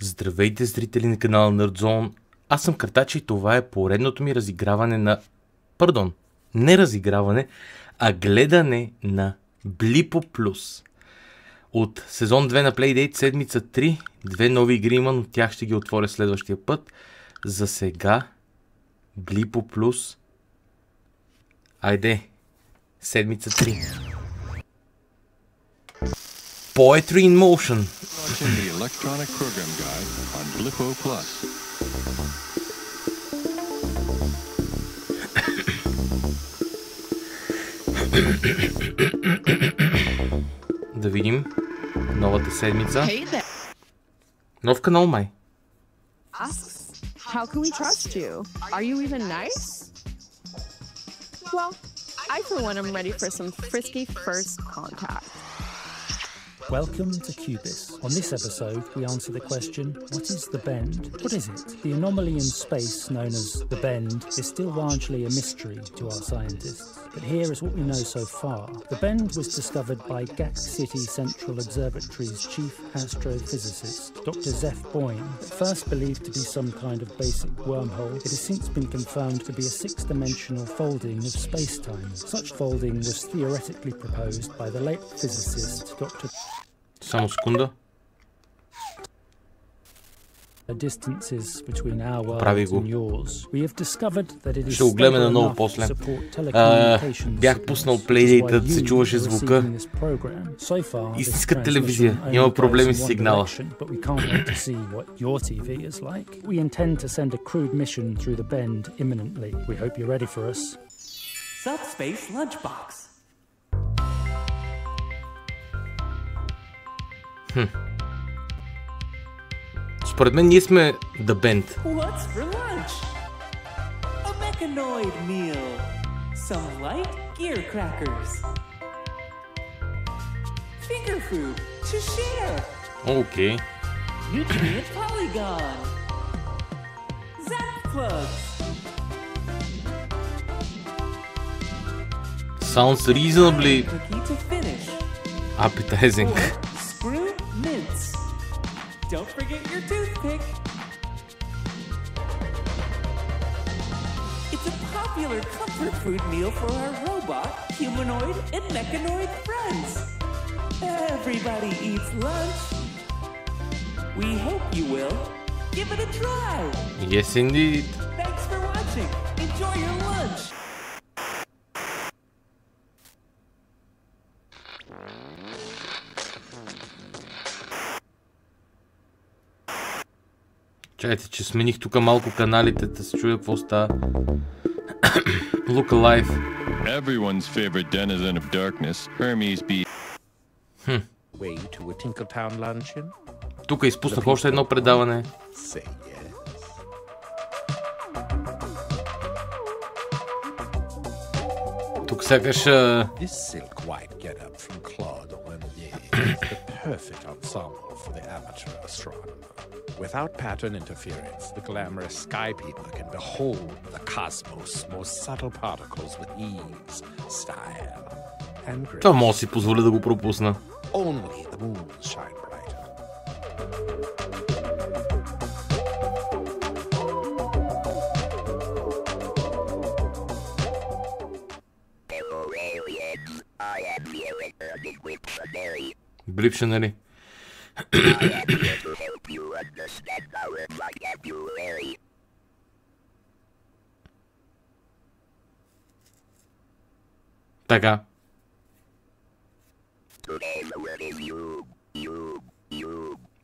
Здравейте, зрители на канала Nerdzone. Аз съм Картача и това е поредното ми разиграване на... Пардон, не разиграване, а гледане на Blippo Plus. От сезон 2 на Playdate, седмица 3. Две нови игри има, но тях ще ги отворя следващия път. За сега Blippo Plus. Айде, седмица 3. Poetry in Motion. Watching the electronic program guide on Blippo Plus. Да видим новата седмица. Нов канал май. How can we trust you? Are you even nice? Well, I for one am ready for some frisky first contact. Welcome to Cubis. On this episode, we answer the question, what is the Bend? What is it? The anomaly in space known as the Bend is still largely a mystery to our scientists. But here is what we know so far. The Bend was discovered by Gac City Central Observatory's chief astrophysicist, Dr. Zeph Boyne. At first believed to be some kind of basic wormhole, it has since been confirmed to be a six-dimensional folding of space-time. Such folding was theoretically proposed by the late physicist Dr. Само секунда. Distances between our world and yours. We have discovered that it is ще го гледаме наново после. Бях пуснал Playdate, да се чуваше звука. Истинска телевизия. Има проблеми с сигнала. But we can't wait to see what your TV is like. We intend to send a crewed mission through the Bend imminently. We hope you're ready for us. Subspace Lunchbox. Според мен ние сме The Band. What's for lunch? A mechanoid meal. Some light gear crackers. Finger food to share. Окей. Nutrient polygon. Zap plugs. Sounds reasonably Cookie to finish. appetizing. Screw mints. Don't forget your toothpick. It's a popular comfort food meal for our robot, humanoid, and mechanoid friends. Everybody eats lunch. We hope you will. Give it a try. Yes, indeed. Thanks for watching. Enjoy your lunch. Чайте, че смених тук малко каналите, да се чуя какво става. Look alive. Everyone's favorite denizen of darkness, Hermes B. Way to a Tinkletown luncheon? Тук изпуснах още едно предаване. Say yes. Тук сякаш... This silk white get-up from Claude Renier is the perfect ensemble for the amateur astronomer. Without pattern interference, the glamorous sky people can behold the cosmos' most subtle particles with ease, style, and grace. Това мога да си позволя да го пропусна. Only the moons shine brighter. Блипшенери. Така.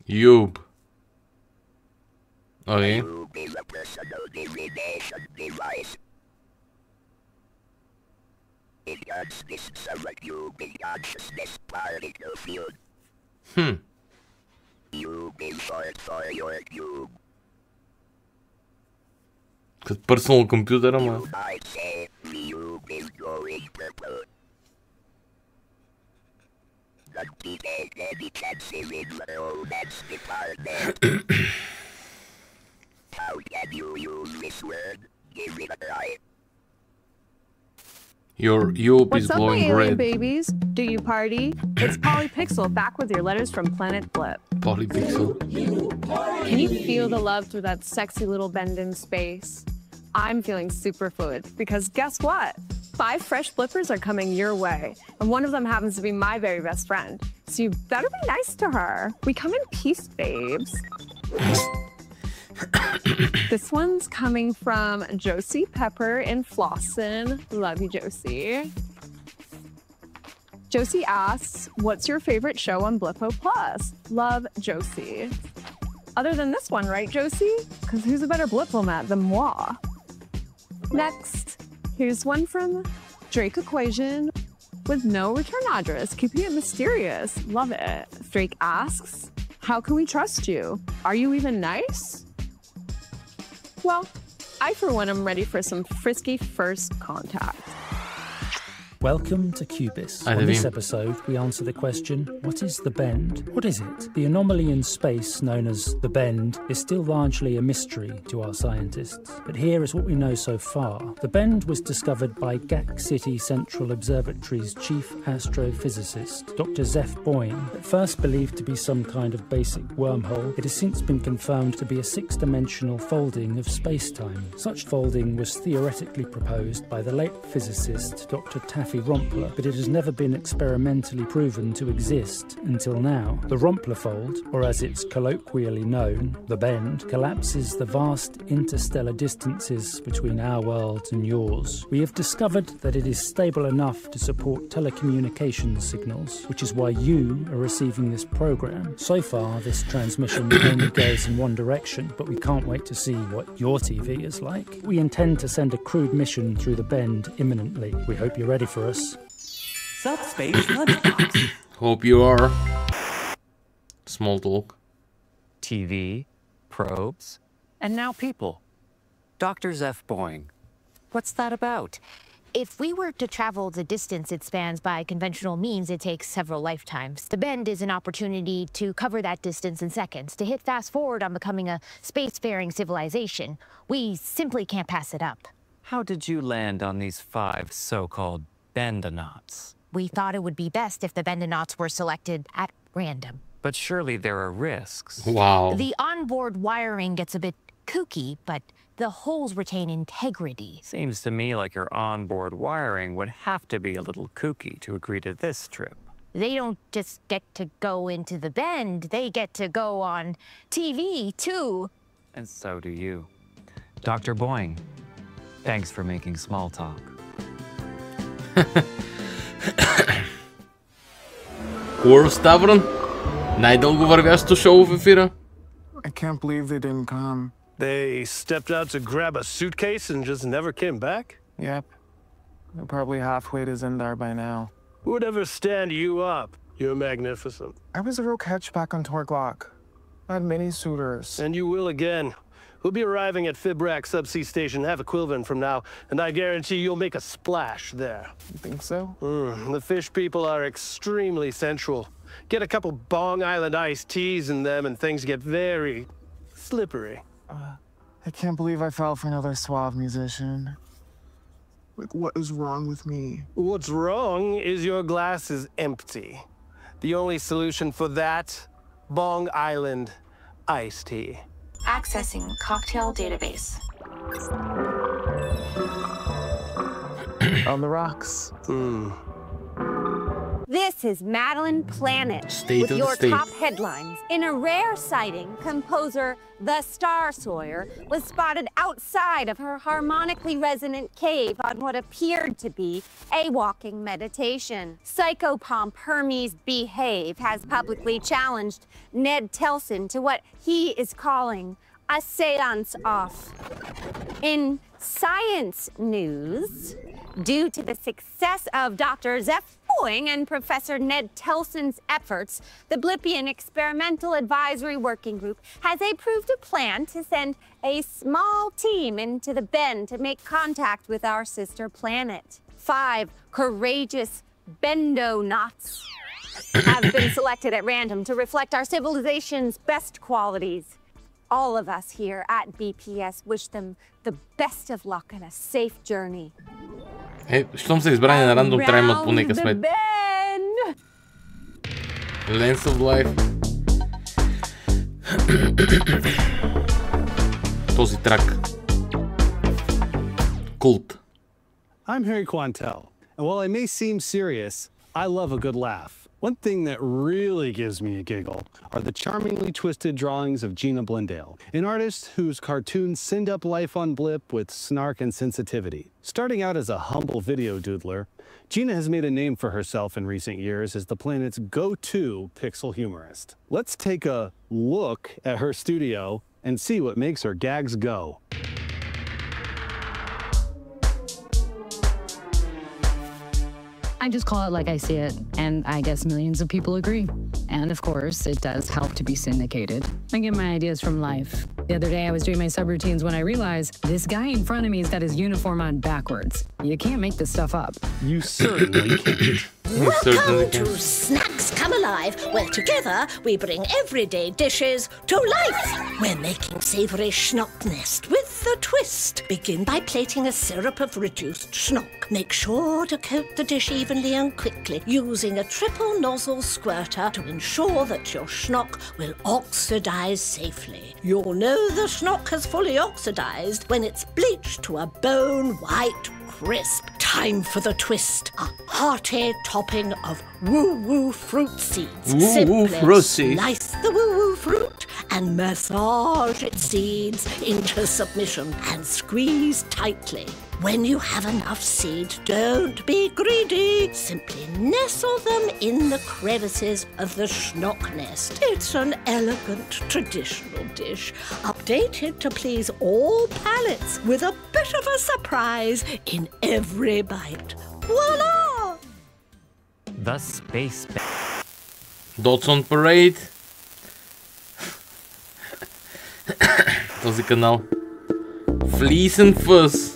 Юб. Окей. Като персонал компютъра, ма. Your Yope What's is up, my glowing alien red. babies? Do you party? It's Polypixel back with your letters from Planet Blip. Polypixel. Can you feel the love through that sexy little bend in space? I'm feeling super fluid because guess what? 5 fresh blippers are coming your way, and one of them happens to be my very best friend. So you better be nice to her. We come in peace, babes. This one's coming from Josie Pepper in Flossin. Love you, Josie. Josie asks, what's your favorite show on Blippo Plus? Love, Josie. Other than this one, right, Josie? Because who's a better Bliplomat than moi? Next, here's one from Drake Equation with no return address, keeping it mysterious. Love it. Drake asks, how can we trust you? Are you even nice? Well, I for one am ready for some frisky first contact. Welcome to Cubis. Hi, On David. this episode, we answer the question, what is the bend? What is it? The anomaly in space known as the bend is still largely a mystery to our scientists. But here is what we know so far. The bend was discovered by GAC City Central Observatory's chief astrophysicist, Dr. Zeph Boyne. At first believed to be some kind of basic wormhole, it has since been confirmed to be a 6-dimensional folding of space-time. Such folding was theoretically proposed by the late physicist Dr. Taffy Rompler, but it has never been experimentally proven to exist until now. The Rompler fold, or as it's colloquially known, the bend, collapses the vast interstellar distances between our world and yours. We have discovered that it is stable enough to support telecommunications signals, which is why you are receiving this program. So far, this transmission only goes in one direction, but we can't wait to see what your TV is like. We intend to send a crewed mission through the bend imminently. We hope you're ready for us. Subspace lunchbox. Hope you are. Small talk. TV, probes, and now people. Dr. Zeph Boyne. What's that about? If we were to travel the distance it spans by conventional means, it takes several lifetimes. The bend is an opportunity to cover that distance in seconds, to hit fast forward on becoming a spacefaring civilization. We simply can't pass it up. How did you land on these 5 so-called bendonauts? We thought it would be best if the bendonauts were selected at random. But surely there are risks. Wow. The onboard wiring gets a bit kooky, but the holes retain integrity. Seems to me like your onboard wiring would have to be a little kooky to agree to this trip. They don't just get to go into the bend, they get to go on TV, too. And so do you. Dr. Boyne, thanks for making small talk. Хубаво, Ставрон. Най-дълго вървящо шоу в ефира. I can't believe they didn't come. They stepped out to grab a suitcase and just never came back? Yep. They're probably halfway to Zendar by now. Who would ever stand you up? You're magnificent. I was a real catch back on Torglok. I had many suitors. And you will again. We'll be arriving at Fibrak Subsea Station half a Quilvin from now, and I guarantee you'll make a splash there. You think so? The fish people are extremely sensual. Get a couple Bong Island iced teas in them and things get very slippery. I can't believe I fell for another suave musician. Like, what is wrong with me? What's wrong is your glass is empty. The only solution for that, Bong Island iced tea. Accessing cocktail database. On the rocks. This is Madeline Planet State with of the your state. top headlines. In a rare sighting, composer The Star Sawyer was spotted outside of her harmonically resonant cave on what appeared to be a walking meditation. Psychopomp Hermes Behave has publicly challenged Ned Telson to what he is calling a seance off. In science news, due to the success of Dr. Zeph Boyne and Professor Ned Telson's efforts, the Blippian Experimental Advisory Working Group has approved a plan to send a small team into the bend to make contact with our sister planet. 5 courageous bendonauts have been selected at random to reflect our civilization's best qualities. All of us here at BPS wish them the best of luck and a safe journey. Щом са избрани на рандом, трябва да имат поне късмет. Lens of Life. Този трак. Култ. I'm Harry Quantel, and while I may seem serious, I love a good laugh. One thing that really gives me a giggle are the charmingly twisted drawings of Gina Blindale, an artist whose cartoons send up life on Blip with snark and sensitivity. Starting out as a humble video doodler, Gina has made a name for herself in recent years as the planet's go-to pixel humorist. Let's take a look at her studio and see what makes her gags go. I just call it like I see it, and I guess millions of people agree. And of course, it does help to be syndicated. I get my ideas from life. The other day I was doing my subroutines when I realized this guy in front of me has got his uniform on backwards. You can't make this stuff up. You certainly can't. Welcome to Snacks Come Alive, where together we bring everyday dishes to life. We're making savoury schnock nest with a twist. Begin by plating a syrup of reduced schnock. Make sure to coat the dish evenly and quickly, using a triple nozzle squirter to ensure that your schnock will oxidize safely. You'll know the schnock has fully oxidized when it's bleached to a bone-white crisp. Time for the twist. A hearty topping of woo-woo fruit seeds. Simply slice the woo-woo fruit and massage its seeds into submission and squeeze tightly. When you have enough seed, don't be greedy. Simply nestle them in the crevices of the schnock nest. It's an elegant traditional dish, updated to please all palates with a bit of a surprise in every bite. Voila! The Space Dots on Parade. Този канал. Fleece and Fuzz.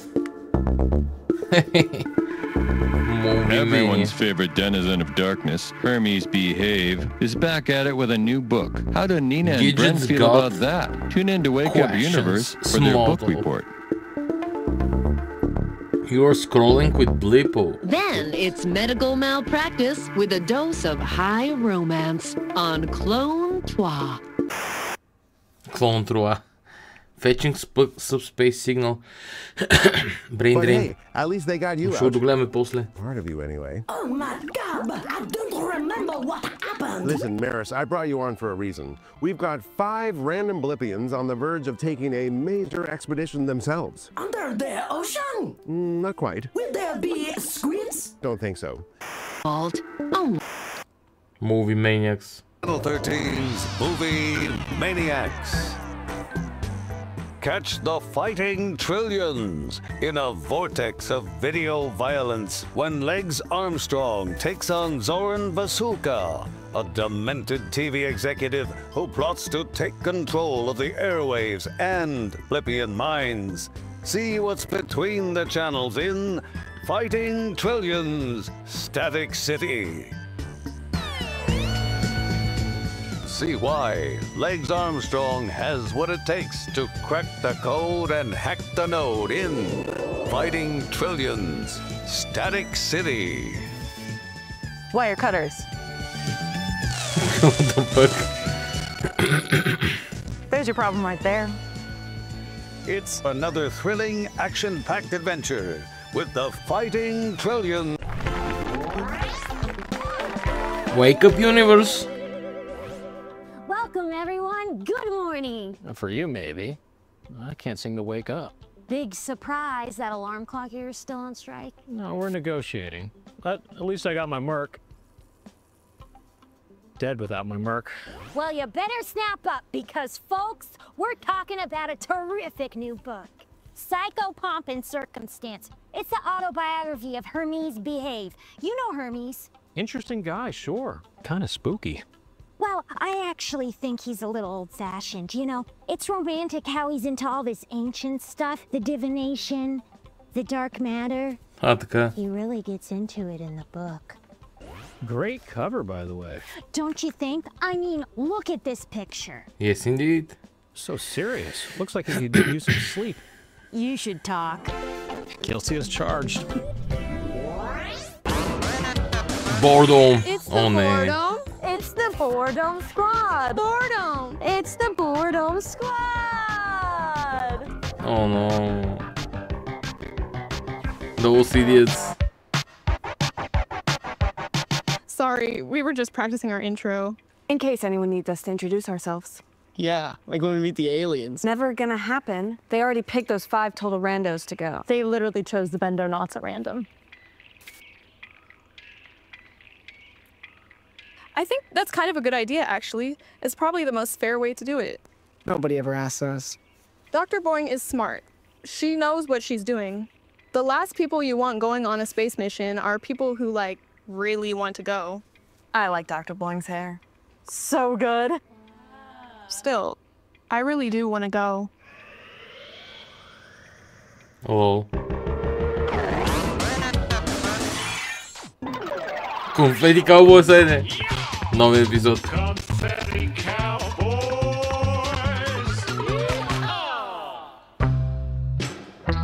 Everyone's favorite denizen of darkness, Hermes Behave, is back at it with a new book. How do Nina and Brent feel about that? Tune in to Wake Up Universe for their book report. You're scrolling with Blippo. Then it's medical malpractice with a dose of high romance on Clone 3. Clone 3. Fetching subspace signal. Brain drain. Hey, at least they got you out. Part of you anyway. Oh my god, I don't remember what happened. Listen, Maris, I brought you on for a reason. We've got 5 random Blippians on the verge of taking a major expedition themselves. Under the ocean? Not quite. Will there be squids? Don't think so. Movie Maniacs. Channel 13's Movie Maniacs. Catch the fighting trillions in a vortex of video violence when Legs Armstrong takes on Zoran Vasuka, a demented TV executive who plots to take control of the airwaves and Blippian minds. See what's between the channels in Fighting Trillions, Static City. See why Legs Armstrong has what it takes to crack the code and hack the node in Fighting Trillions, Static City. Wire cutters. What the fuck? There's your problem right there. It's another thrilling, action-packed adventure with the Fighting Trillions. Wake Up Universe. Welcome, everyone. Good morning. For you, maybe. I can't seem to wake up. Big surprise, that alarm clock here is still on strike. No, we're negotiating. But at least I got my Merc. Dead without my Merc. Well, you better snap up because, folks, we're talking about a terrific new book. Psycho Pomp and Circumstance. It's the autobiography of Hermes Behave. You know Hermes. Interesting guy, sure. Kind of spooky. Well, I actually think he's a little old-fashioned, you know? It's romantic how he's into all this ancient stuff, the divination, the dark matter. He really gets into it in the book. Great cover, by the way. Don't you think? I mean, look at this picture. Yes, indeed. So serious. Looks like he could use some sleep. You should talk. Guilty as charged. Boredom. It's the О, не. boredom. It's the boredom squad. Boredom. It's the boredom squad. Oh no. Those idiots. Sorry, we were just practicing our intro. In case anyone needs us to introduce ourselves. Yeah, like when we meet the aliens. Never gonna happen. They already picked those 5 total randos to go. They literally chose the Bendo-Knots at random. I think that's kind of a good idea, actually. It's probably the most fair way to do it. Nobody ever asks us. Dr. Boing is smart. She knows what she's doing. The last people you want going on a space mission are people who, like, really want to go. I like Dr. Boing's hair. So good. Still, I really do want to go. Лол. Конфети Cowboys е новия епизод.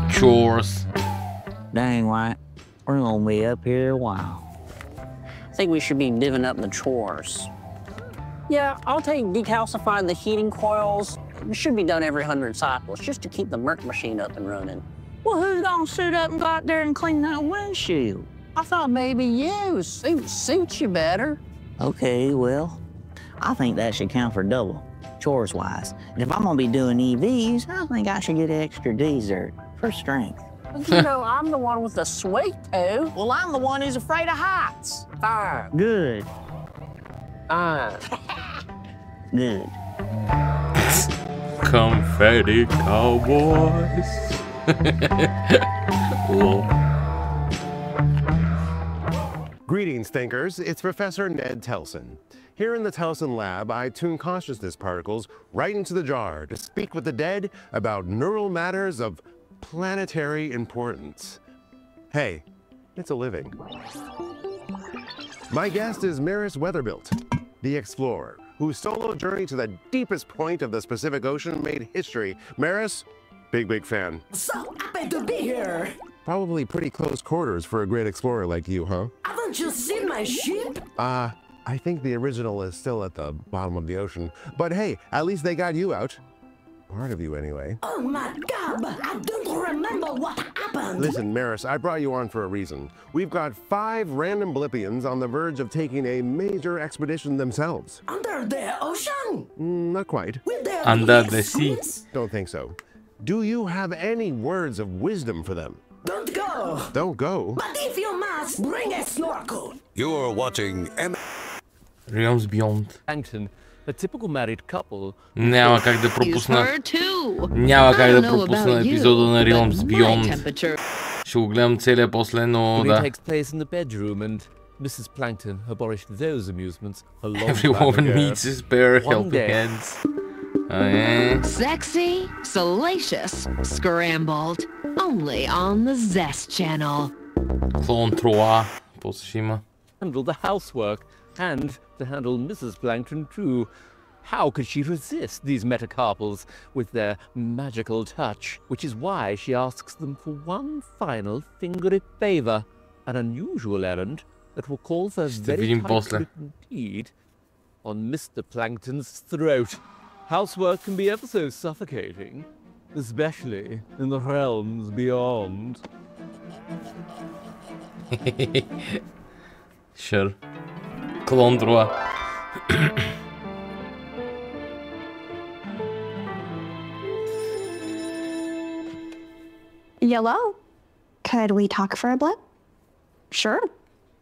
Chores. Dang, White. We're gonna be up here a while. I think we should be divvying up the chores. Yeah, I'll take decalcifying the heating coils. It should be done every 100 cycles, just to keep the Merc machine up and running. Well, who's gonna suit up and go out there and clean that windshield? I thought maybe you. Suits you better. Okay, well, I think that should count for double, chores-wise. And if I'm gonna be doing EVs, I think I should get extra dessert for strength. You know, I'm the one with the sweet tooth. Well, I'm the one who's afraid of heights. Fine. Good. Fine. Good. Confetti Cowboys. Lol. Greetings, thinkers. It's Professor Ned Telson. Here in the Telson lab, I tune consciousness particles right into the jar to speak with the dead about neural matters of planetary importance. Hey, it's a living. My guest is Maris Weatherbilt, the explorer, whose solo journey to the deepest point of the Pacific Ocean made history. Maris, big fan. So happy to be here. Probably pretty close quarters for a great explorer like you, huh? Haven't you seen my ship? I think the original is still at the bottom of the ocean. But hey, at least they got you out. Part of you, anyway. Oh my God, I don't remember what happened. Listen, Maris, I brought you on for a reason. We've got 5 random Blippians on the verge of taking a major expedition themselves. Under the ocean? Not quite. Under the sea. Don't think so. Do you have any words of wisdom for them? Don't go. Don't go? But if you must, bring a snorkel. You're watching Realms Beyond. Plankton, a typical married couple. Няма как да пропусна. Няма как да пропусна епизода на Realms Beyond. Ще го гледам целия после, но да. It takes place in the bedroom and Mrs. Plankton abolished those amusements a long Every time woman ago. needs his pair of helping hands. Sexy, salacious, scrambled. Only on the Zest channel. Клон 3. После ще има. Handle the housework and to handle Mrs. Plankton too. How could she resist these metacarpals with their magical touch? Which is why she asks them for one final fingery favor, an unusual errand that will call for very tight grip indeed on Mr. Plankton's throat. Housework can be ever so suffocating, especially in the realms beyond. Sure. Клон 3. Hello? Could we talk for a bit? Sure.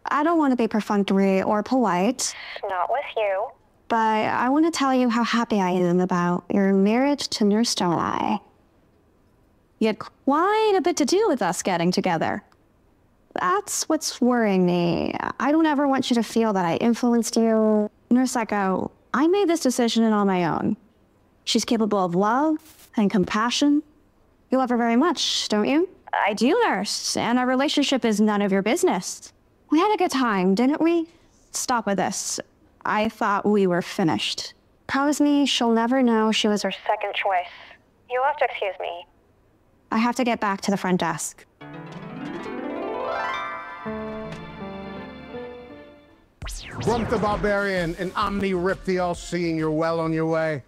I don't want to be perfunctory or polite. Not with you. But I want to tell you how happy I am about your marriage to Nurse Stone-Eye. You had quite a bit to do with us getting together. That's what's worrying me. I don't ever want you to feel that I influenced you. Nurse Echo, I made this decision on my own. She's capable of love and compassion. You love her very much, don't you? I do, Nurse, and our relationship is none of your business. We had a good time, didn't we? Stop with this. I thought we were finished. Promise me she'll never know she was her Second choice. You'll have to excuse me. I have to get back to the front desk. Grump the Barbarian and Omni Rip the All-Seeing, you're well on your way.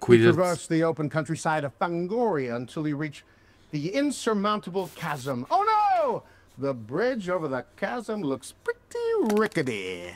You traverse the open countryside of Fangoria until you reach the insurmountable chasm. Oh no! The bridge over the chasm looks pretty rickety.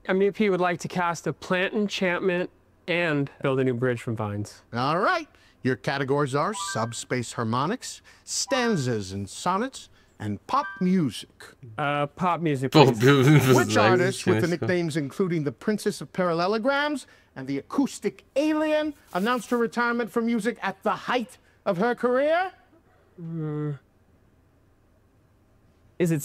MEP would like to cast a plant enchantment and build a new bridge from vines. All right. Your categories are subspace harmonics, stanzas and sonnets, and pop music. Pop music, please. Which artist, with the nicknames including the Princess of Parallelograms and the Acoustic Alien, announced her retirement from music at the height of her career? Is it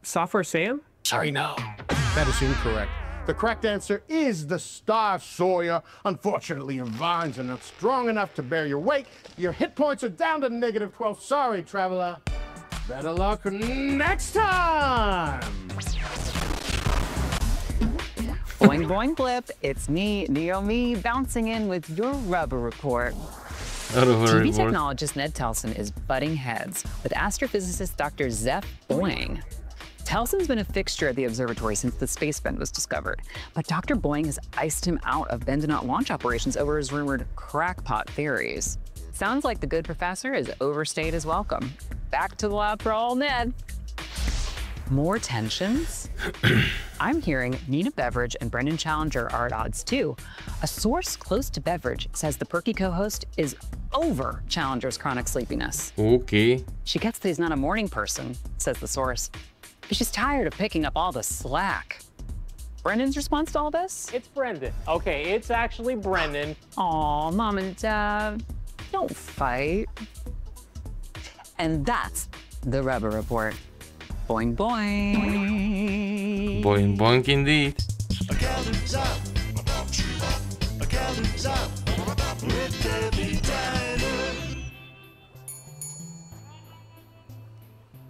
Software Sam? Sorry, no. That is incorrect. The correct answer is the Star Sawyer. Unfortunately, your vines are not strong enough to bear your weight. Your hit points are down to -12. Sorry, traveler. Better luck next time! Boing boing blip, it's me, Naomi, bouncing in with your rubber report. TV technologist Ned Telson is butting heads with astrophysicist Dr. Zeph Boing. Telson's been a fixture at the observatory since the space bend was discovered, but Dr. Boing has iced him out of Bendonaut launch operations over his rumored crackpot theories. Sounds like the good professor has overstayed his welcome. Back to the lab for all Ned. More tensions? I'm hearing Nina Beveridge and Brendan Challenger are at odds too. A source close to Beveridge says the perky co-host is over Challenger's chronic sleepiness. Okay. She gets that he's not a morning person, says the source, but she's tired of picking up all the slack. Brendan's response to all this? It's Brendan. Okay, it's actually Brendan. Aw, Mom and Dad, don't fight. And that's the Rubber Report. Boing, boing. Boing, boing indeed.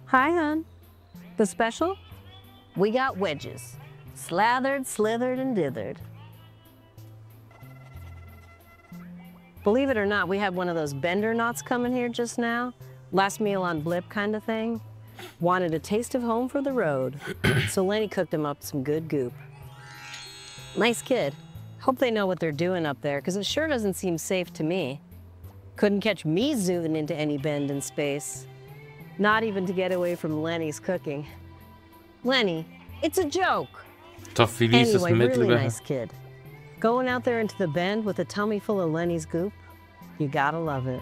Hi, hon. The special? We got wedges. Slathered, slithered, and dithered. Believe it or not, we had one of those bender knots coming here just now. Last meal on Blip kind of thing. Wanted a taste of home for the road. So Lenny cooked him up some good goop. Nice kid. Hope they know what they're doing up there, because it sure doesn't seem safe to me. Couldn't catch me zooming into any bend in space. Not even to get away from Lenny's cooking. Lenny, it's a joke. Anyway, really nice kid. Going out there into the bend with a tummy full of Lenny's goop, you gotta love it.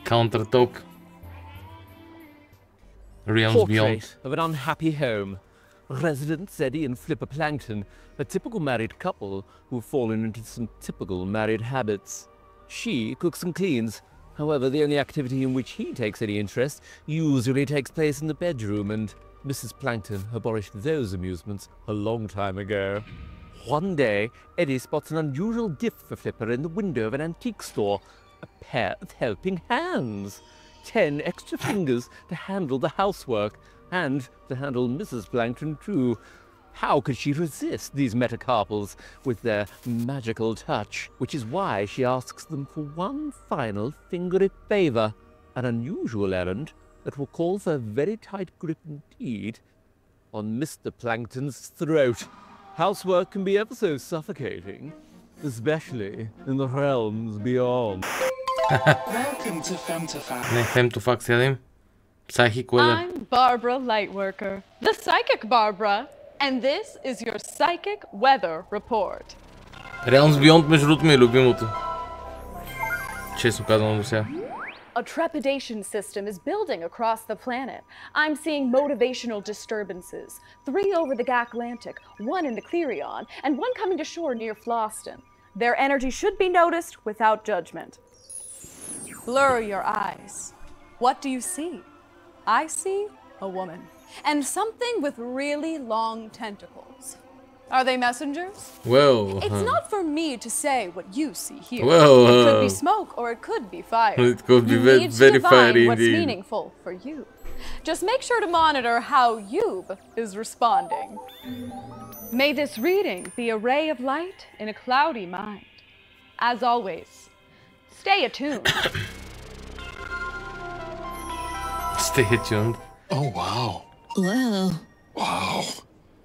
Counter talk. Realms Beyond. Portrait of an unhappy home. Resident Zeddy and Flipper Plankton, a typical married couple who've fallen into some typical married habits. She cooks and cleans. However, the only activity in which he takes any interest usually takes place in the bedroom, and Mrs. Plankton abolished those amusements a long time ago. One day, Eddie spots an unusual gift for Flipper in the window of an antique store. A pair of helping hands. 10 extra fingers to handle the housework, and to handle Mrs. Plankton too. How could she resist these metacarpals with their magical touch? Which is why she asks them for one final fingery favor, an unusual errand that will call for a very tight grip indeed on Mr. Plankton's throat. Housework can be ever so suffocating, especially in the realms beyond. Welcome to Femtofax. Ne, Femtofax jedem. Psychic weather. I'm Barbara Lightworker, the Psychic Barbara, and this is your Psychic Weather Report. Realms Beyond, между другото, ми е любимото. Честно казвам до сега. A trepidation system is building across the planet. I'm seeing motivational disturbances. 3 over the Atlantic, 1 in the Clerion, and 1 coming to shore near Floston. Their energy should be noticed without judgment. Blur your eyes. What do you see? I see a woman, and something with really long tentacles. Are they messengers? Well, it's not for me to say what you see here. Well, it could be smoke or it could be fire. It could be you need very to divine fiery what's indeed. meaningful for you. Just make sure to monitor how Yub is responding. May this reading be a ray of light in a cloudy mind. As always, stay attuned. Stay tuned. Oh, wow. Well. Wow.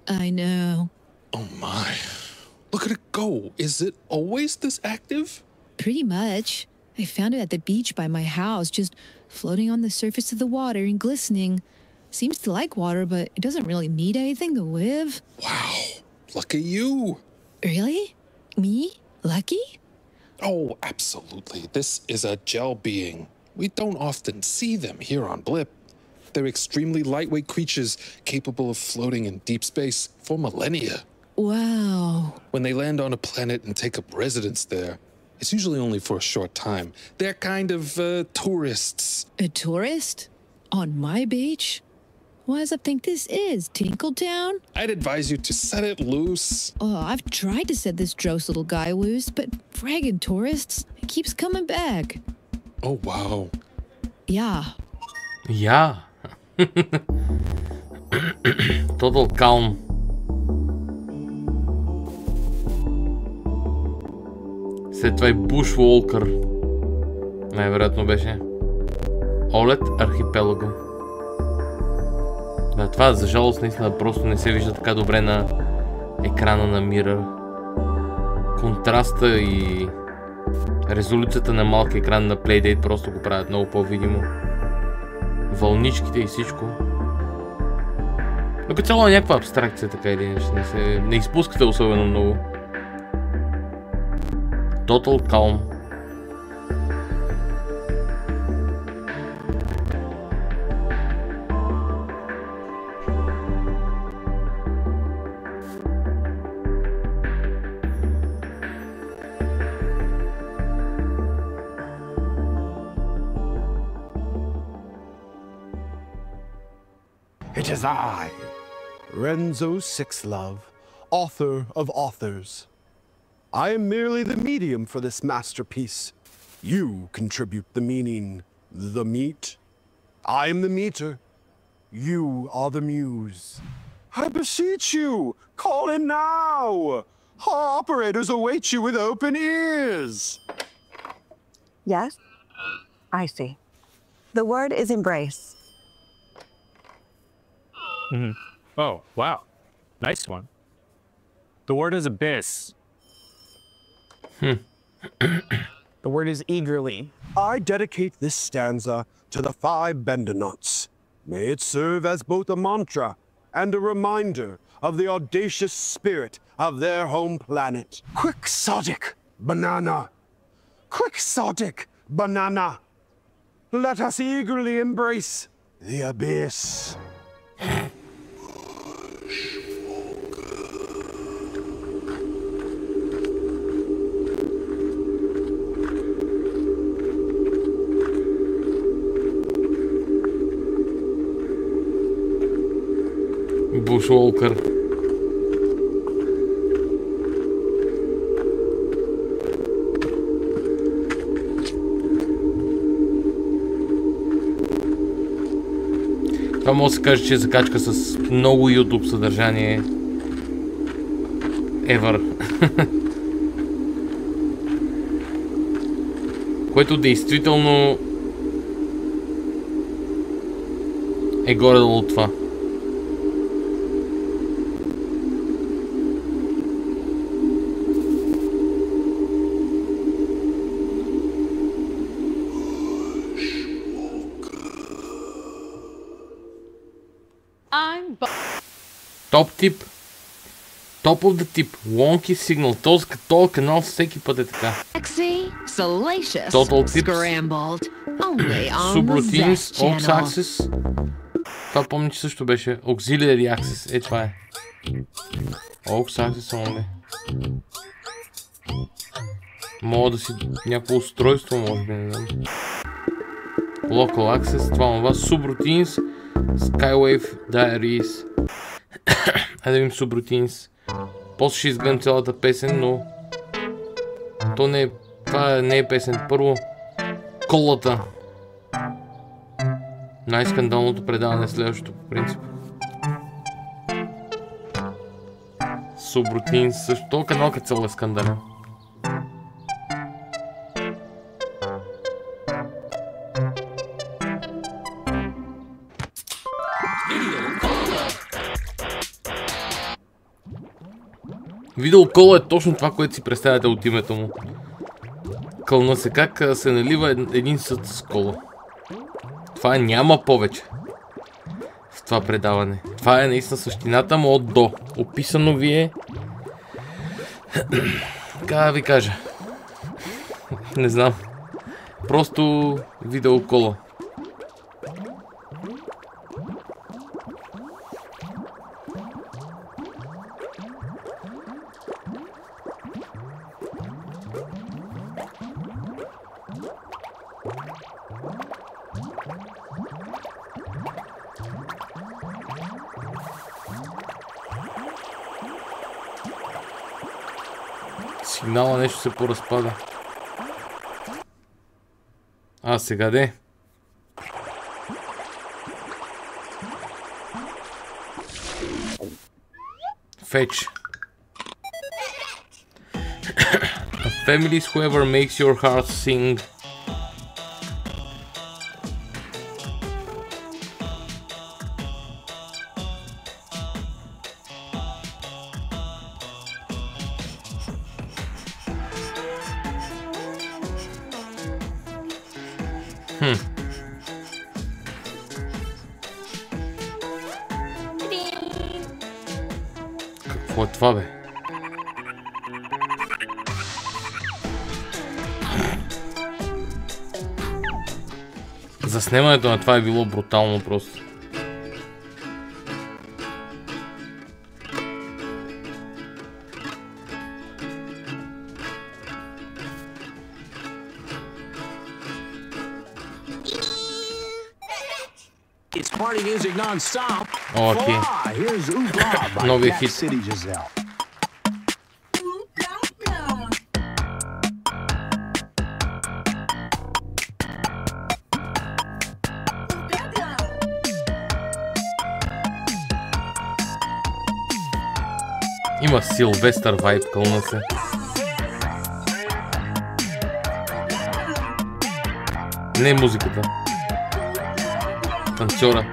I know. Oh, my. Look at it go. Is it always this active? Pretty much. I found it at the beach by my house, just floating on the surface of the water and glistening. Seems to like water, but it doesn't really need anything to live. Wow. Lucky you. Really? Me? Lucky? Oh, absolutely. This is a gel being. We don't often see them here on Blip. They're extremely lightweight creatures capable of floating in deep space for millennia. Wow. When they land on a planet and take up residence there, it's usually only for a short time. They're kind of tourists. A tourist? On my beach? What does I think this is, Tinkletown? I'd advise you to set it loose. Oh, I've tried to set this Dross little guy loose, but fragging tourists, it keeps coming back. Oh, wow. Yeah. Yeah. Total calm. След това и Bushwalker. Най-вероятно беше. OLED архипелага. Да, това за жалост наистина просто не се вижда така добре на екрана на Mirror. Контраста и резолюцията на малки екран на Playdate просто го правят много по-видимо. Вълничките и всичко. Но като цяло е някаква абстракция, така или иначе. Не изпускате особено много. Total calm. It is I, Renzo Sixlove, author of authors. I am merely the medium for this masterpiece. You contribute the meaning, the meat. I am the meter. You are the muse. I beseech you, call in now. Our operators await you with open ears. Yes, I see. The word is embrace. Oh, wow. Nice one. The word is abyss. The word is eagerly. I dedicate this stanza to the 5 Bendonauts. May it serve as both a mantra and a reminder of the audacious spirit of their home planet. Quixotic banana! Quixotic banana! Let us eagerly embrace the abyss. Bushwalker. Това може да се каже, че е закачка с много YouTube съдържание. Ever. Което действително е горе-долу това. Топ тип. Top of the tip. Wonky signal. Този канал всеки път е така. Total tips. Subroutines. Aux axis. Това помня, че също беше. Auxiliary axis. Е, това е. Aux axis only. Мога да си някакво устройство, може би, не знам. Local access. Това Subroutines. Skywave Diaries. Хайде да видим Subroutines. После ще изгледам цялата песен, но то не е, това не е песен. Първо колата. Най-скандалното предаване следващото по принцип. Subroutines също. Това канал като цяло е скандален. Видеокола е точно това, което си представяте от името му. Кълна се как се налива един съд с кола. Това няма повече в това предаване. Това е наистина същината му от до. Описано ви е... Как да ви кажа? Не знам. Просто видеокола. Сигнала нещо се поразпада. А, сега де? Fetch. A family is whoever makes your heart sing. Какво е това, бе? Заснемането на това е било брутално просто. It's party music non-stop. Окей. Новия хит. Има Силвестър вайб, кълна се. Не музиката. Танцора.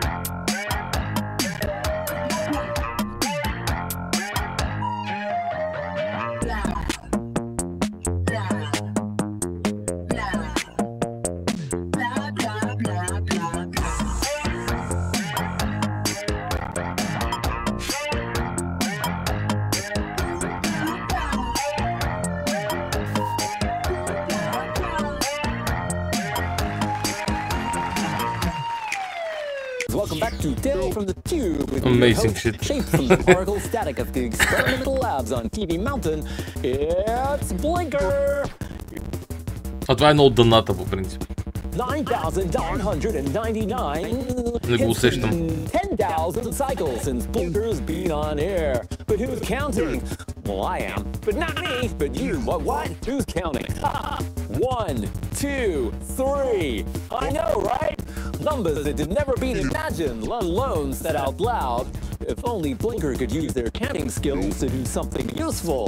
Welcome back to Tale from the Tube with amazing shit. Shaped from the particle static of the experimental labs on TV Mountain. It's Blinker. А това е едно от дъната по принцип. 9,999. Не го усещам. 10,000 cycles since Blinker's been on air. But who's counting? Well, I am. But not me. But you. What? Who's counting? 1, 2, 3. I know, right? Numbers that had never been imagined, let alone said out loud. If only Blinker could use their counting skills to do something useful.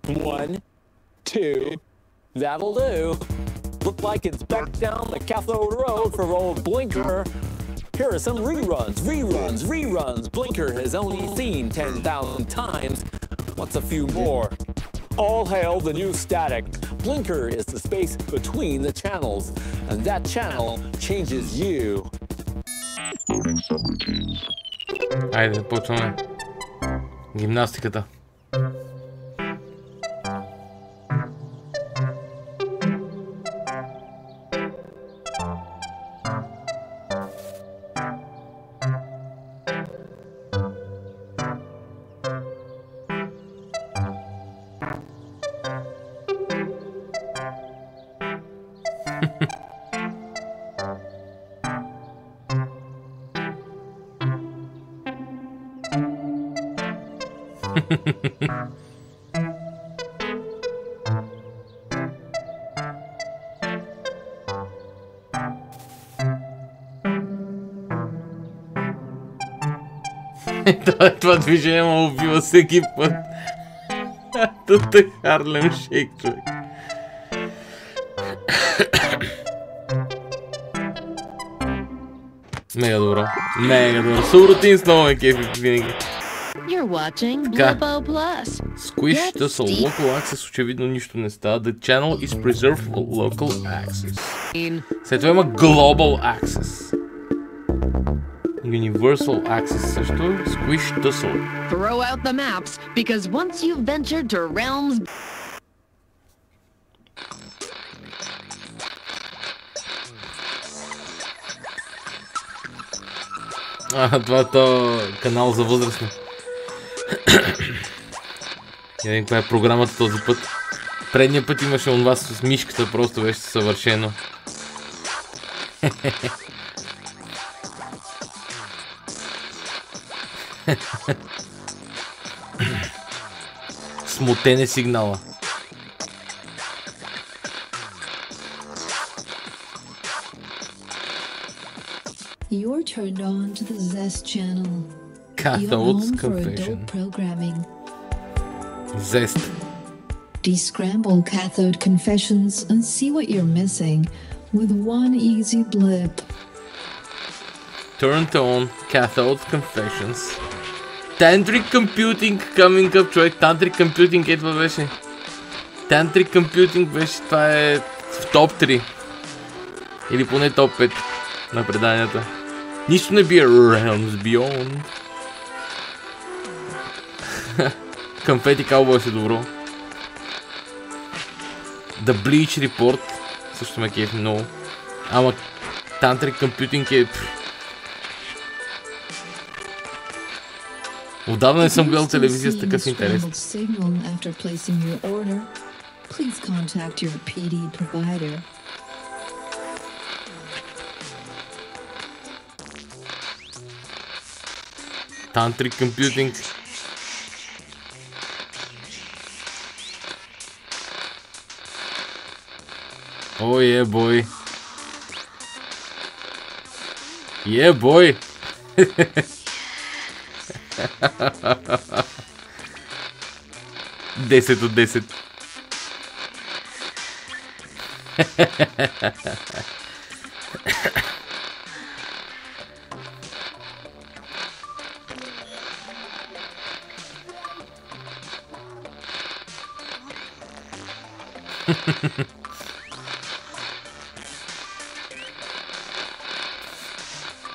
1, 2. That'll do. Look like it's back down the Cathode Road for old Blinker. Here are some reruns. Blinker has only seen 10,000 times. What's a few more? All hail the new static. Blinker is the space between the channels, and that channel changes you. Айде, почваме гимнастиката. Това движение ме убива всеки път. Тут е Харлем Шейк, човек. Мега добро. Мега добро. Субрутин с много ме кефи винаги. You're watching Така. Blippo Plus. Squish Tussle. Local access очевидно нищо не става. The channel is preserved for local access. След това има Global access. Universal access също. Squish Tussle. Throw out the maps, because once you've ventured to realms... Това е то канал за възрастни. Я видим каква е програмата този път. Предния път имаше онова с мишката, просто беше съвършено. Смутен е сигнала. You're turned on to the Zest channel. Cathode's Confession. Programming. Zest. Descramble cathode confessions and see what you're missing with one easy blip. Turned on Cathode Confessions. Tantric Computing coming up, човек. Tantric Computing едва беше. Tantric Computing беше, това е в топ 3. Или поне топ 5 на преданията. Нищо не бие Realms Beyond. Confetti Cowboys е добро. The Bleach Report също ме кефи много. Ама Tantric Computing е... Отдавна не съм гледал телевизия с такъв интерес. Tantric Computing. Oh yeah, boy. Yeah, boy. 10 от 10.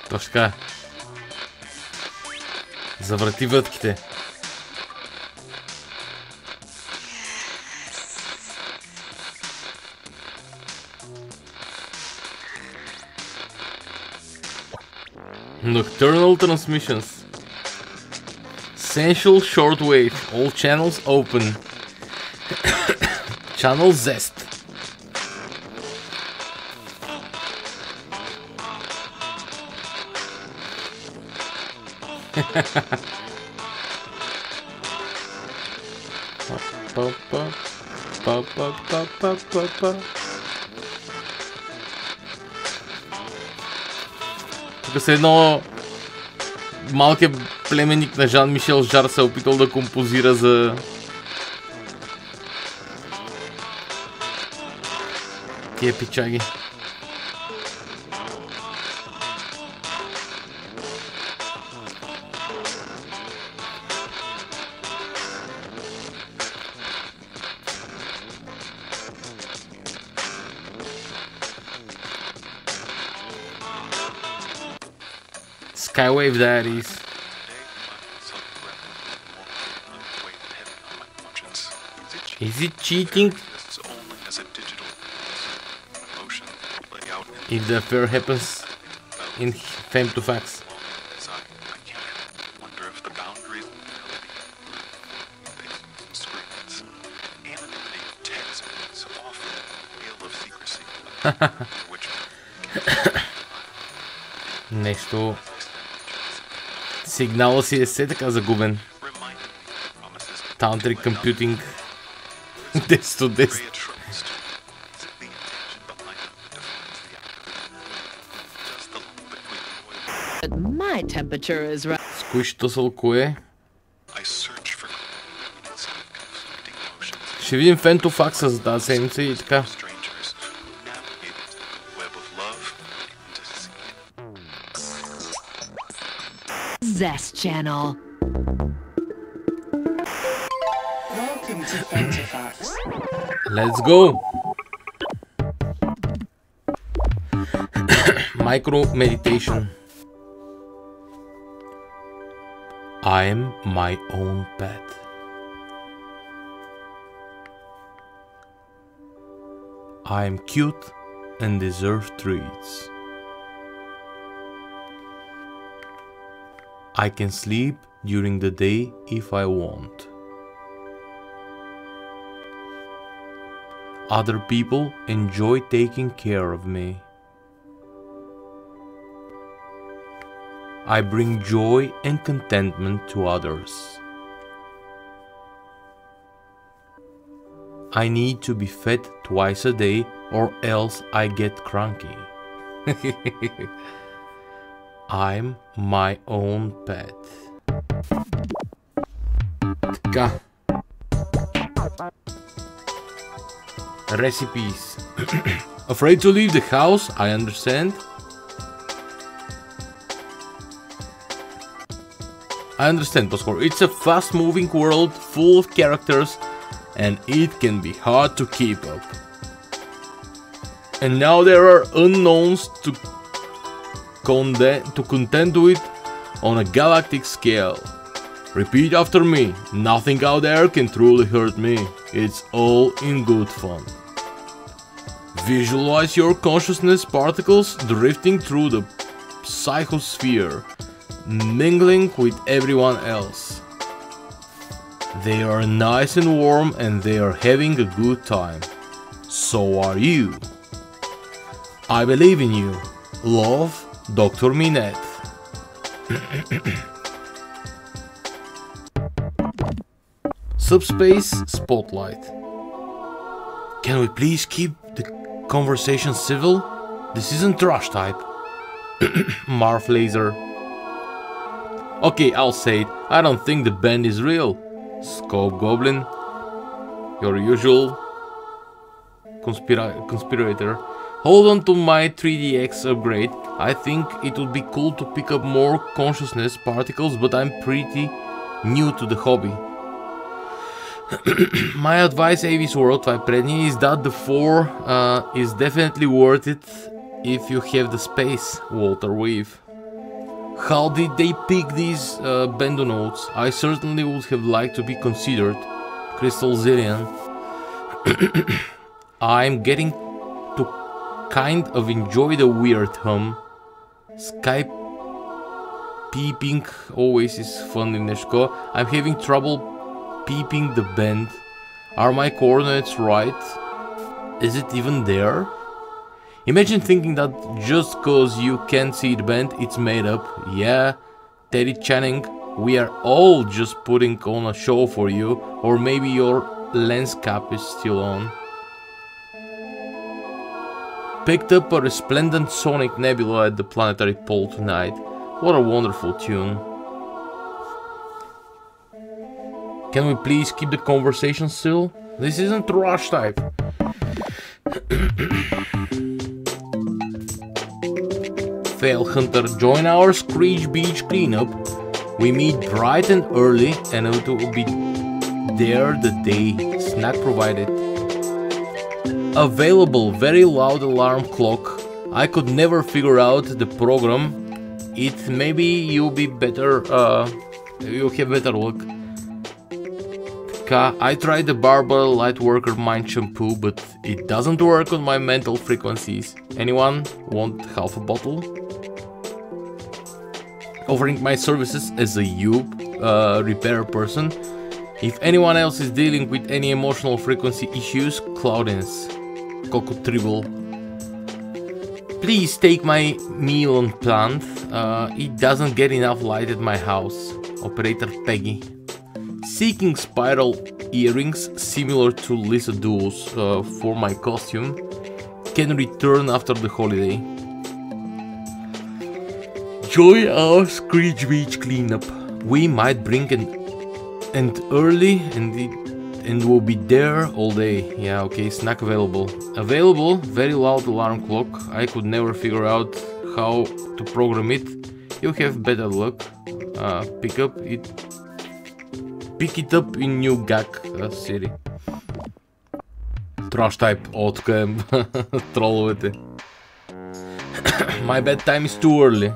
Точно така. Заврати вътките. Nocturnal transmissions. Essential shortwave. All channels open. Channel Zest. Тук се едно малкият племенник на Жан-Мишел Жар се е опитал да композира за тия пичаги. Skywave Diaries. Is it cheating if the affair happens in Fame to Facts? Нещо. Сигнала си е все така загубен. Tantric Computing. 10 от 10. My temperature is right. Squish Tussle кое? Ще видим Fame to Facts за тази седмица и така. Zest Channel. to frenzy thoughts. Let's go. Micro meditation. I am my own pet. I am cute and deserve treats. I can sleep during the day if I want. Other people enjoy taking care of me. I bring joy and contentment to others. I need to be fed twice a day or else I get cranky. I'm my own pet. Така. Recipes. Afraid to leave the house? I understand. Pascal. It's a fast-moving world full of characters and it can be hard to keep up. And now there are unknowns to contend with on a galactic scale. Repeat after me. Nothing out there can truly hurt me. It's all in good fun. Visualize your consciousness particles drifting through the psychosphere, mingling with everyone else. They are nice and warm and they are having a good time. So are you. I believe in you. Love, Dr. Minette. Subspace Spotlight. Can we please keep the conversation civil? This isn't trash type. Marv Laser. Okay, I'll say it. I don't think the band is real. Scope Goblin. Your usual conspirator. Hold on to my 3DX upgrade. I think it would be cool to pick up more consciousness particles, but I'm pretty new to the hobby. My advice, Avis World 5 prednji, is that the 4 is definitely worth it if you have the space, Walter Weave. How did they pick these bando notes? I certainly would have liked to be considered. Crystal Zillion. I'm getting to kind of enjoy the weird hum. Skype peeping always is fun in Neshko. I'm having trouble peeping the bend. Are my coordinates right? Is it even there? Imagine thinking that just cause you can't see the bend, it's made up. Yeah, Teddy Channing, we are all just putting on a show for you, or maybe your lens cap is still on. Picked up a resplendent sonic nebula at the planetary pole tonight. What a wonderful tune. Can we please keep the conversation still? This isn't rush type. Fail Hunter, join our Screech Beach cleanup. We meet bright and early and it will be there the day. Snack provided. Available, very loud alarm clock. I could never figure out the program. It maybe you'll be better, you'll have better luck. I tried the Barbara Lightworker Mind Shampoo, but it doesn't work on my mental frequencies. Anyone want half a bottle? Offering my services as a repair person. If anyone else is dealing with any emotional frequency issues, Cloudiness. Coco Tribble. Please take my meal unplanned. It doesn't get enough light at my house. Operator Peggy. Seeking spiral earrings similar to Lisa Duo's for my costume. Can return after the holiday. Join our Screech Beach cleanup. We might bring an early and we'll be there all day. Yeah, okay, snack available. Available, very loud alarm clock. I could never figure out how to program it. You have better luck. Pick pick it up in New Gag City. Trash type. О, тук е троловете. My bedtime is too early.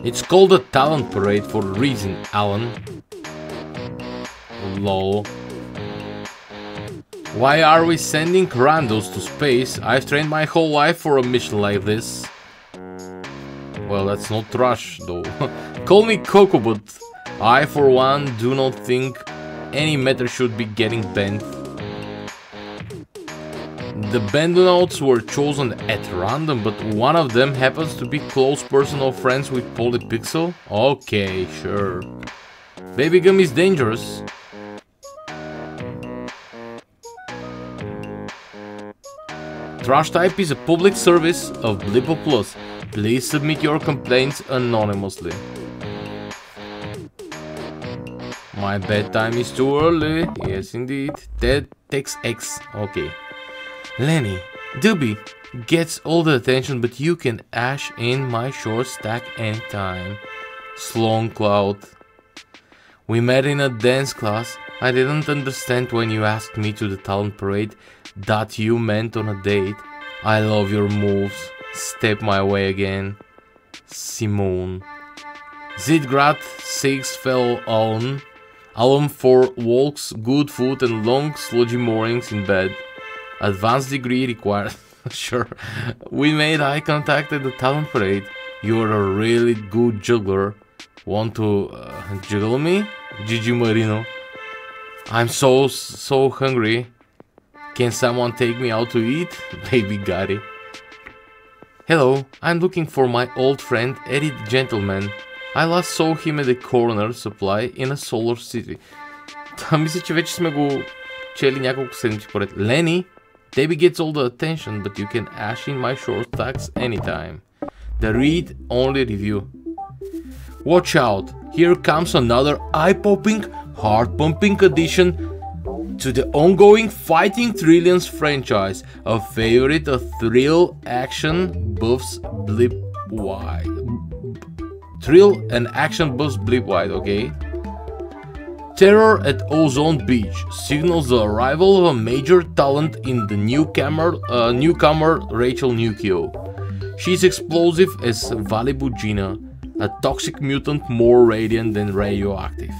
It's called a talent parade for a reason, Alan. Lol. Why are we sending randos to space? I've trained my whole life for a mission like this. Well, that's not trash, though. Call me Coco, but I, for one, do not think any matter should be getting banned. The bandonauts were chosen at random, but one of them happens to be close personal friends with Polypixel? Okay, sure. Baby gum is dangerous. Trash type is a public service of Blippo Plus. Please submit your complaints anonymously. My bedtime is too early. Yes, indeed. Ted takes X. Okay. Lenny, Dubby gets all the attention, but you can ash in my short stack anytime. Sloan Cloud. We met in a dance class. I didn't understand when you asked me to the talent parade that you meant on a date. I love your moves. Step my way again. Simone. Zidgrat 6 fell on. Alum for walks, good food and long sludgy mornings in bed. Advanced degree required. Sure. We made eye contact at the talent parade. You're a really good juggler. Want to juggle me? Gigi Marino. I'm so hungry. Can someone take me out to eat? Baby Gary. Hello, I'm looking for my old friend Eddie the Gentleman. I last saw him at the corner supply in a solar city. Мисля, че вече сме го чели няколко седмици поред. Lenny, Debbie gets all the attention, but you can ash in my short stacks anytime. The read-only review. Watch out, here comes another eye-popping, heart-pumping addition to the ongoing Fighting Trillions franchise, a favorite of thrill action buffs blip-wide. Thrill and action buffs blip-wide, okay? Terror at Ozone Beach signals the arrival of a major talent in the newcomer Rachel Nukio. She's explosive as Valibugina, a toxic mutant more radiant than radioactive.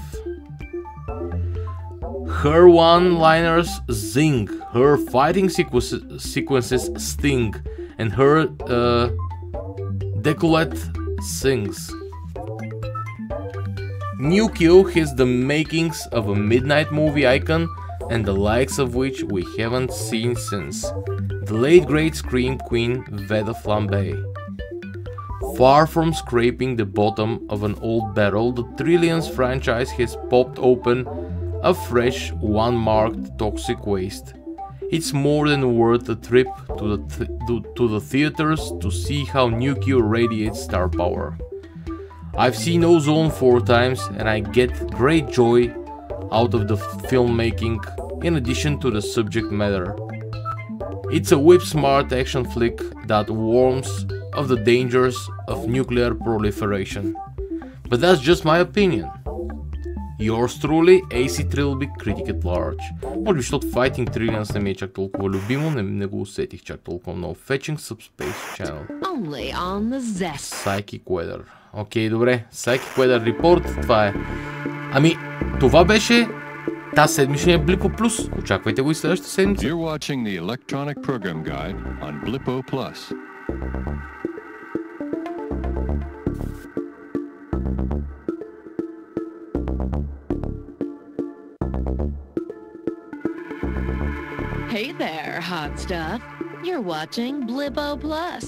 Her one-liners zing, her fighting sequences sting, and her decollete sings. Nukio has the makings of a midnight movie icon and the likes of which we haven't seen since the late great Scream Queen Veda Flambe. Far from scraping the bottom of an old barrel, the Trillions franchise has popped open a fresh, one-marked toxic waste. It's more than worth a trip to the theaters to see how Nukio radiates star power. I've seen Ozone 4 times and I get great joy out of the filmmaking in addition to the subject matter. It's a whip-smart action flick that warns of the dangers of nuclear proliferation. But that's just my opinion. Yours truly, AC Trilby, Critic at Large. Може би, защото Fighting Trillions не ми е чак толкова любимо, не го усетих чак толкова много. Fetching Subspace Channel. Only on the Zest. Psychic Weather. Окей, добре. Psychic Weather Report, това е. Ами, това беше тази седмичния Blippo Plus. Очаквайте го и следващата седмица. You're watching the Electronic Program Guide on Blippo Plus. Hey there, hot stuff. You're watching Blippo Plus.